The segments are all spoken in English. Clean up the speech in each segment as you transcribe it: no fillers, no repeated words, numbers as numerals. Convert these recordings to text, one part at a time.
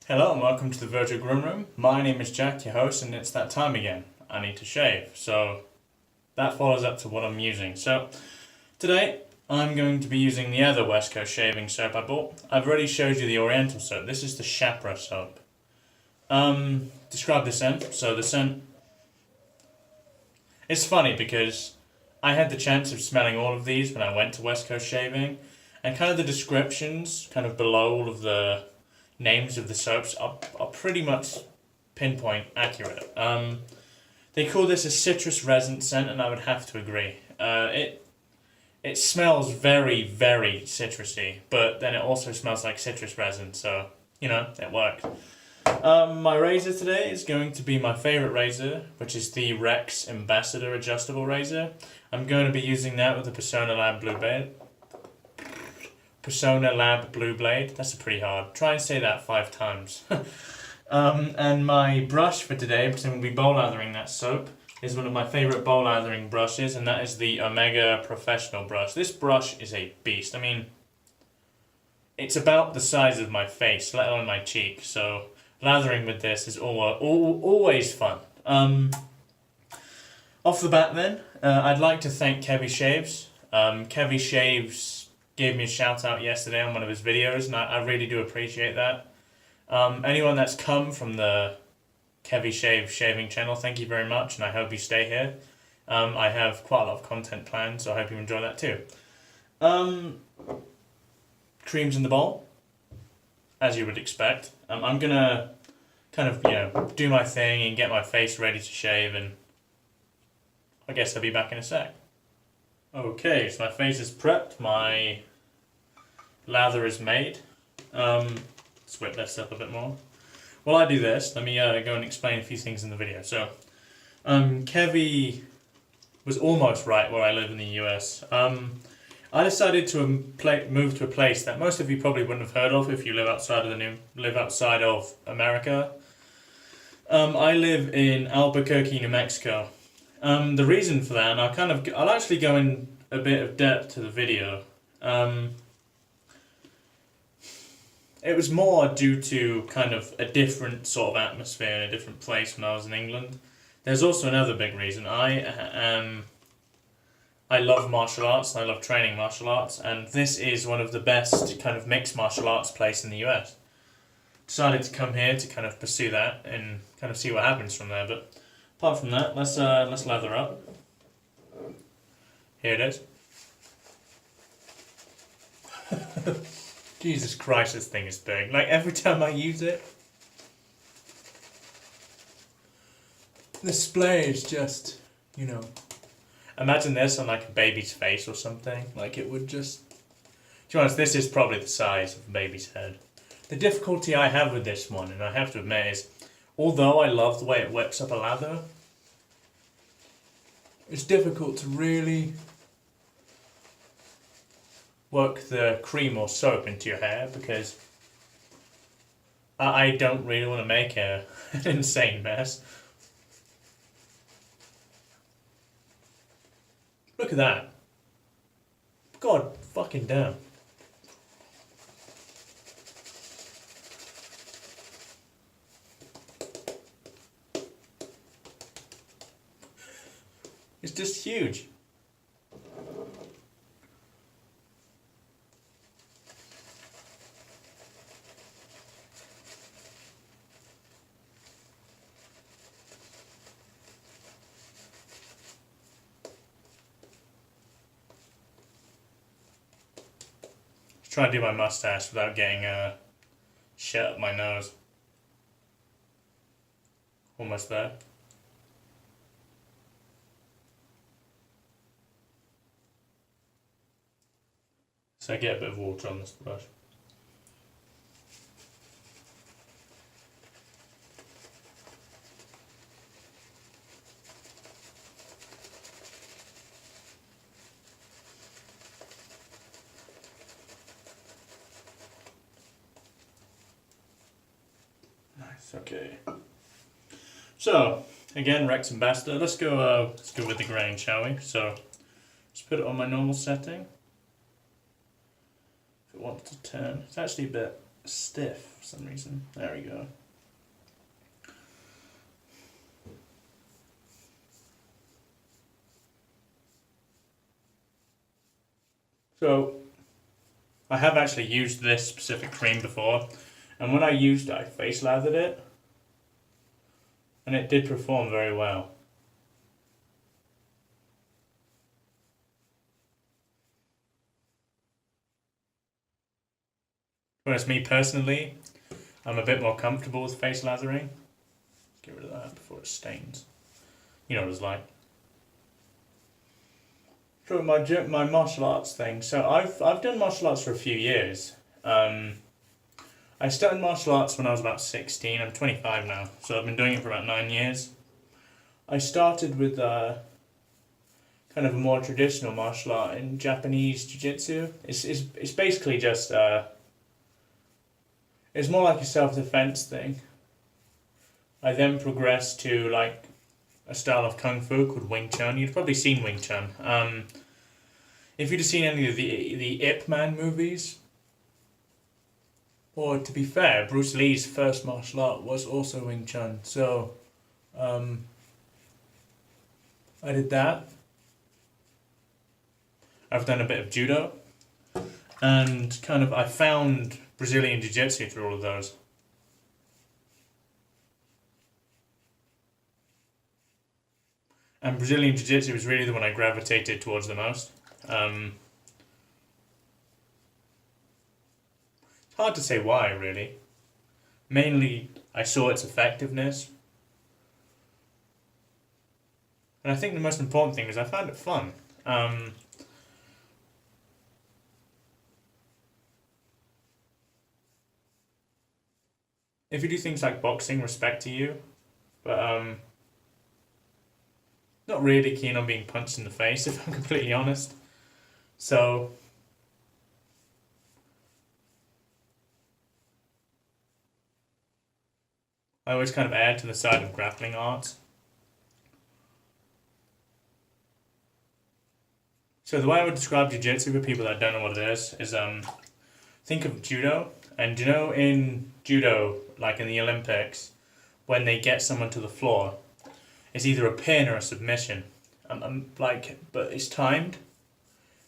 Hello and welcome to the Virtual Groom Room. My name is Jack, your host, and it's that time again. I need to shave, so that follows up to what I'm using. So today I'm going to be using the other West Coast shaving soap I bought. I've already showed you the Oriental soap. This is the Chypre soap. Describe the scent. So the scent, it's funny because I had the chance of smelling all of these when I went to West Coast shaving, and kind of the descriptions kind of below all of the names of the soaps are pretty much pinpoint accurate. They call this a citrus resin scent, and I would have to agree. It smells very, very citrusy, but then it also smells like citrus resin, so, you know, it works. My razor today is going to be my favourite razor, which is the Rex Ambassador Adjustable Razor. I'm going to be using that with the Persona Lab Blue Blade. Persona Lab Blue Blade. That's pretty hard. Try and say that 5 times. And my brush for today, because I'm going to be bowl lathering that soap, is one of my favourite bowl lathering brushes, and that is the Omega Professional brush. This brush is a beast. I mean, it's about the size of my face, let alone my cheek, so lathering with this is always fun. Off the bat then, I'd like to thank Kevy Shaves. Kevy Shaves gave me a shout out yesterday on one of his videos, and I really do appreciate that. Anyone that's come from the Kevy Shave shaving channel, thank you very much, and I hope you stay here. I have quite a lot of content planned, so I hope you enjoy that too. Creams in the bowl, as you would expect. I'm gonna kind of, do my thing and get my face ready to shave, and I guess I'll be back in a sec. Okay, so my face is prepped, my lather is made. Let's whip this up a bit more. While I do this, let me go and explain a few things in the video. So, Kevy was almost right where I live in the US. I decided to move to a place that most of you probably wouldn't have heard of if you live outside of America. I live in Albuquerque, New Mexico. The reason for that, and I'll actually go in a bit of depth to the video. It was more due to kind of a different sort of atmosphere in a different place when I was in England. There's also another big reason. I love martial arts, and I love training martial arts, and this is one of the best kind of mixed martial arts place in the US. Decided to come here to kind of pursue that and kind of see what happens from there, but apart from that, let's lather up. Here it is. Jesus Christ, this thing is big. Like, every time I use it, the display is just, Imagine this on like a baby's face or something. Like, it would just... To be honest, this is probably the size of a baby's head. The difficulty I have with this one, and I have to admit, is although I love the way it whips up a lather, it's difficult to really work the cream or soap into your hair, because I don't really want to make an insane mess. Look at that. God fucking damn. It's just huge. Try and do my mustache without getting shit up my nose. Almost there. So I get a bit of water on this brush. Okay. So again, Rex Ambassador. Let's go with the grain, shall we? So just put it on my normal setting. If it wants to turn, it's actually a bit stiff for some reason. There we go. So, I have actually used this specific cream before, and when I used it, I face lathered it, and it did perform very well. Whereas me personally, I'm a bit more comfortable with face lathering. Let's get rid of that before it stains. You know what it's like. So my martial arts thing. So I've done martial arts for a few years. I started martial arts when I was about 16. I'm 25 now, so I've been doing it for about 9 years. I started with kind of a more traditional martial art in Japanese jiu-jitsu. It's basically just it's more like a self-defense thing. I then progressed to like a style of kung fu called Wing Chun. You've probably seen Wing Chun. If you'd have seen any of the Ip Man movies, or to be fair, Bruce Lee's first martial art was also Wing Chun. So I did that. I've done a bit of judo, and kind of I found Brazilian Jiu-Jitsu through all of those. And Brazilian Jiu-Jitsu was really the one I gravitated towards the most. It's hard to say why, really. Mainly, I saw its effectiveness. And I think the most important thing is I found it fun. If you do things like boxing, respect to you. But not really keen on being punched in the face, if I'm completely honest. So I always kind of add to the side of grappling arts. So the way I would describe jiu-jitsu for people that don't know what it is think of judo. And you know in judo, like in the Olympics, when they get someone to the floor, it's either a pin or a submission. But it's timed.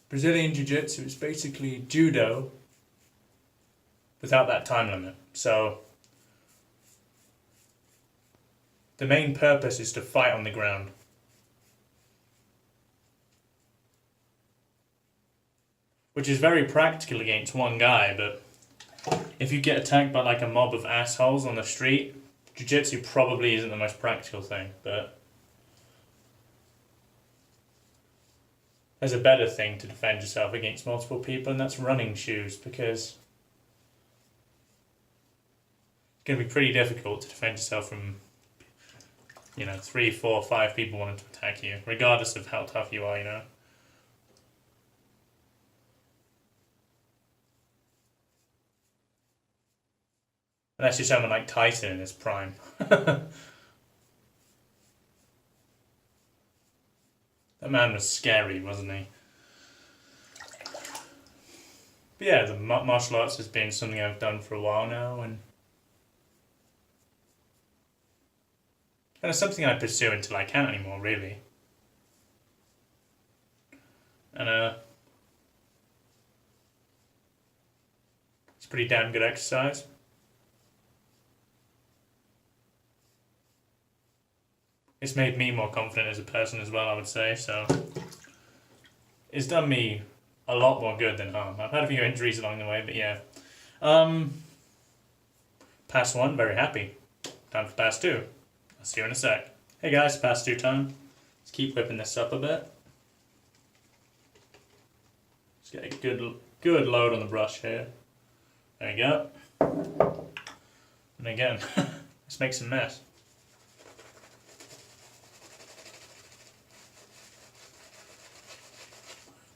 Brazilian Jiu-Jitsu is basically judo without that time limit. So the main purpose is to fight on the ground. Which is very practical against one guy, but if you get attacked by like a mob of assholes on the street, Jiu-Jitsu probably isn't the most practical thing, but there's a better thing to defend yourself against multiple people, and that's running shoes, because it's going to be pretty difficult to defend yourself from 3, 4, 5 people wanting to attack you, regardless of how tough you are. Unless you're someone like Tyson in his prime. That man was scary, wasn't he? But yeah, the martial arts has been something I've done for a while now, and it's something I pursue until I can't anymore, really. And it's pretty damn good exercise. It's made me more confident as a person as well, I would say, so it's done me a lot more good than harm. I've had a few injuries along the way, but yeah. Pass 1, very happy. Time for pass 2. I'll see you in a sec. Hey guys, pass 2 time. Let's keep whipping this up a bit. Let's get a good load on the brush here. There you go. And again, let's make some mess.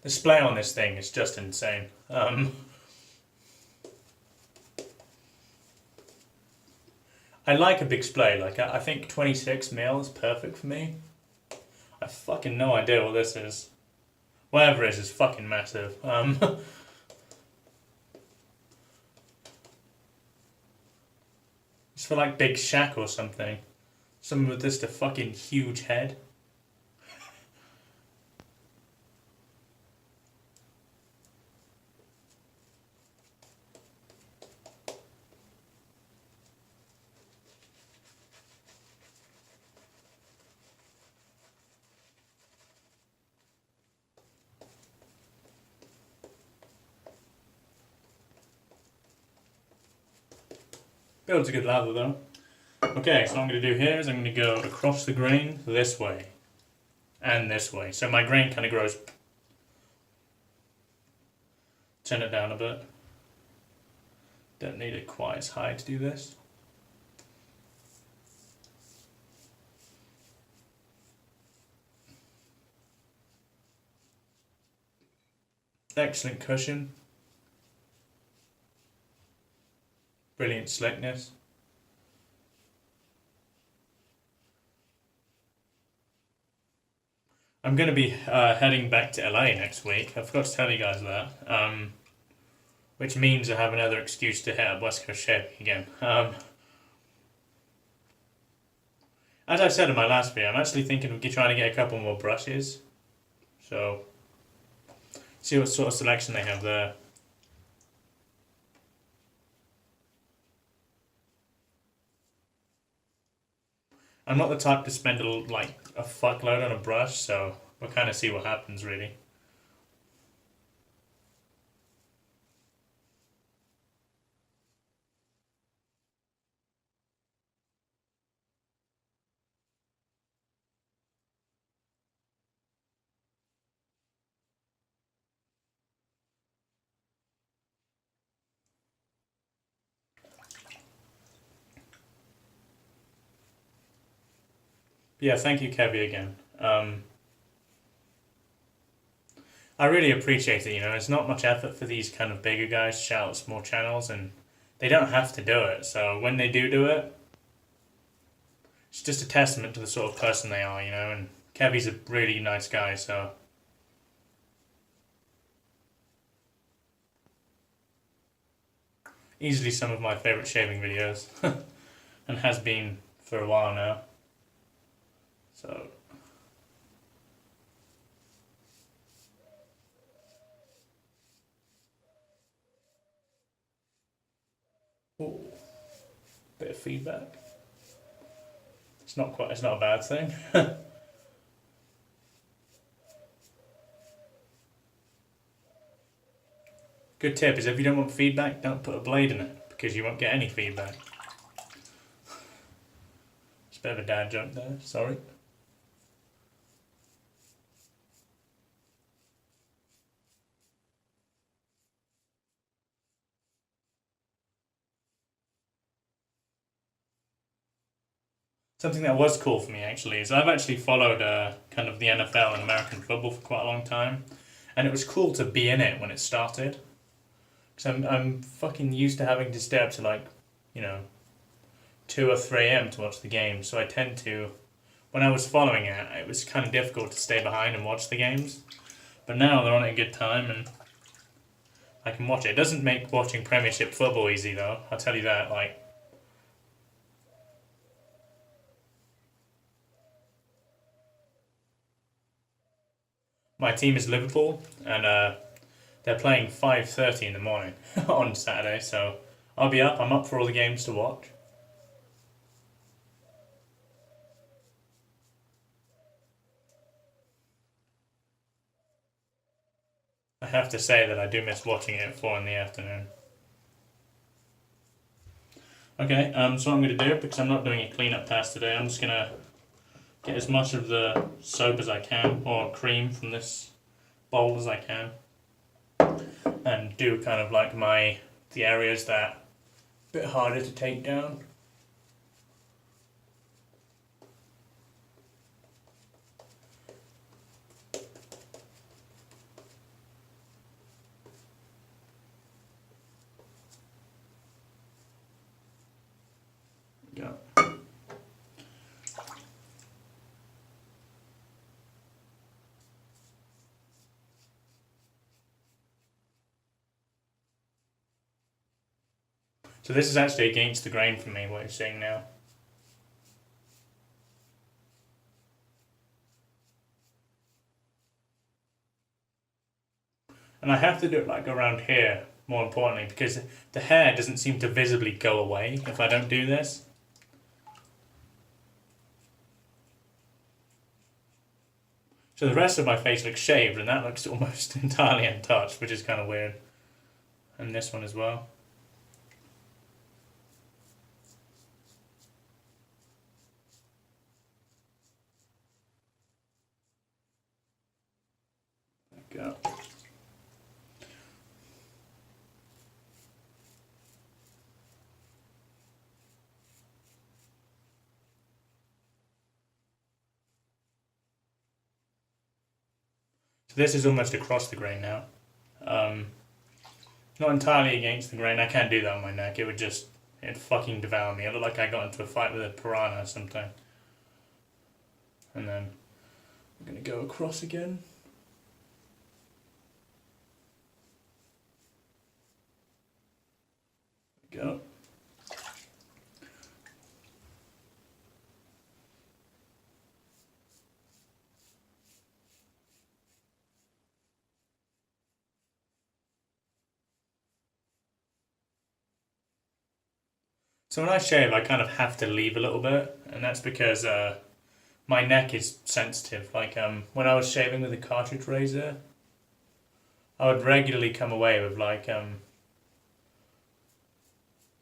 The splay on this thing is just insane. I like a big splay. Like I think 26 mil is perfect for me. I fucking no idea what this is. Whatever it is fucking massive. feel like Big Shaq or something. Someone with just a fucking huge head. Builds a good lather though. Okay, so what I'm going to do here is I'm going to go across the grain this way and this way. So my grain kind of grows. Turn it down a bit. Don't need it quite as high to do this. Excellent cushion. Brilliant slickness. I'm going to be heading back to LA next week. I forgot to tell you guys that. Which means I have another excuse to hit up West Coast Shaving again. As I said in my last video, I'm actually thinking of trying to get a couple more brushes. So, see what sort of selection they have there. I'm not the type to spend like a fuckload on a brush, so we'll kind of see what happens really. Yeah, thank you, Kevy, again. I really appreciate it, you know, it's not much effort for these kind of bigger guys to shout out small channels, and they don't have to do it, so when they do it, it's just a testament to the sort of person they are, you know, and Kevy's a really nice guy, so... Easily some of my favourite shaving videos, and has been for a while now. So... Ooh, bit of feedback. It's not a bad thing. Good tip is if you don't want feedback, don't put a blade in it, because you won't get any feedback. It's a bit of a dad joke there, sorry. Something that was cool for me actually is I've actually followed kind of the NFL and American football for quite a long time, and it was cool to be in it when it started. Because I'm fucking used to having to stay up to like, you know, 2 or 3 a.m. to watch the game, so I tend to, when I was following it, it was kind of difficult to stay behind and watch the games. But now they're on at a good time and I can watch it. It doesn't make watching Premiership football easy though, I'll tell you that, like, my team is Liverpool, and they're playing 5:30 in the morning on Saturday, so I'll be up. I'm up for all the games to watch. I have to say that I do miss watching it at 4 in the afternoon. Okay, so what I'm going to do, because I'm not doing a cleanup pass today, I'm just going to get as much of the soap as I can, or cream from this bowl as I can, and do kind of like the areas that are a bit harder to take down. Yeah. So this is actually against the grain for me, what you're seeing now. And I have to do it like around here, more importantly, because the hair doesn't seem to visibly go away if I don't do this. So the rest of my face looks shaved, and that looks almost entirely untouched, which is kind of weird. And this one as well. There we go. So this is almost across the grain now. Not entirely against the grain. I can't do that on my neck. It'd fucking devour me. It looked like I got into a fight with a piranha or something. And then I'm gonna go across again. There we go. So when I shave, I kind of have to leave a little bit, and that's because my neck is sensitive. Like when I was shaving with a cartridge razor, I would regularly come away with like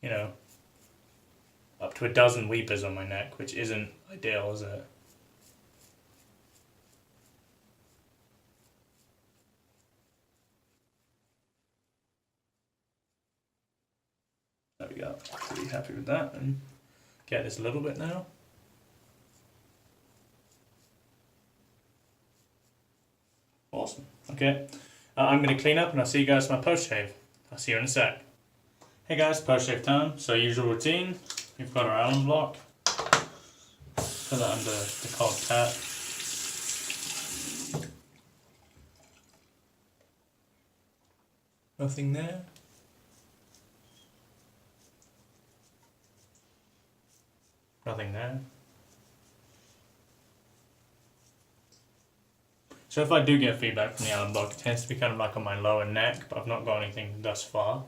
you know, up to a dozen weepers on my neck, which isn't ideal, is it? There we go. Pretty happy with that, and get this a little bit now. Awesome. Okay, I'm going to clean up and I'll see you guys for my post shave. I'll see you in a sec. Hey guys, post shave time. So usual routine. We've got our alum block. Put that under the cold tap. Nothing there. Nothing there. So if I do get feedback from the alum block, it tends to be kind of like on my lower neck, but I've not got anything thus far.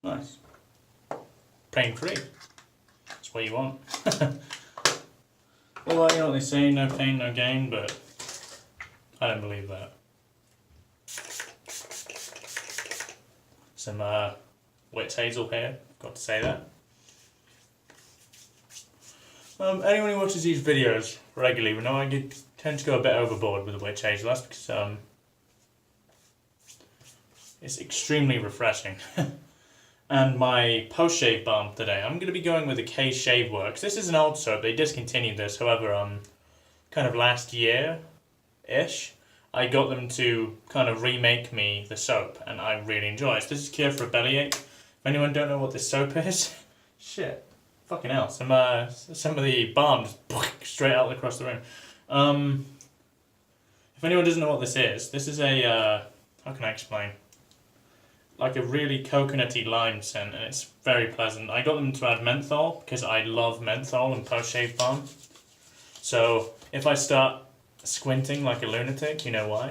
Nice. Pain free. That's what you want. Well, you know what they say, no pain, no gain, but I don't believe that. Some witch hazel here, got to say that. Anyone who watches these videos regularly will know I tend to go a bit overboard with the witch hazel. That's because it's extremely refreshing. And my post-shave balm today, I'm going to be going with the K Shave Works. This is an old soap, they discontinued this, however, kind of last year-ish, I got them to kind of remake me the soap, and I really enjoy it. So this is cure for a bellyache. If anyone don't know what this soap is, shit, fucking hell, some of the balm just straight out across the room. If anyone doesn't know what this is a, how can I explain? Like a really coconutty lime scent, and it's very pleasant. I got them to add menthol because I love menthol and post-shave balm. So if I start squinting like a lunatic, you know why.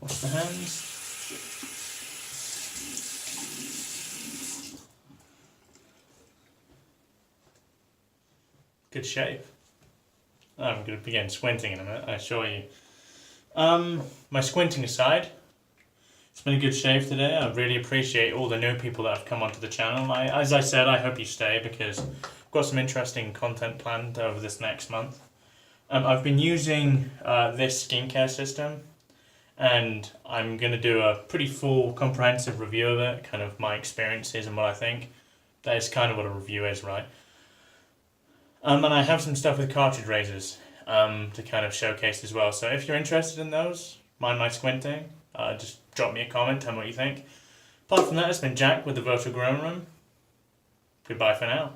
Wash the hands. Good shave. I'm going to begin squinting in a minute, I assure you. My squinting aside, it's been a good shave today. I really appreciate all the new people that have come onto the channel. As I said, I hope you stay because I've got some interesting content planned over this next month. I've been using this skincare system, and I'm going to do a pretty full, comprehensive review of it, kind of my experiences and what I think. That is kind of what a review is, right? And I have some stuff with cartridge razors to kind of showcase as well. So if you're interested in those, mind my squinting, just drop me a comment, tell me what you think. Apart from that, it's been Jack with the Virtual Growing Room. Goodbye for now.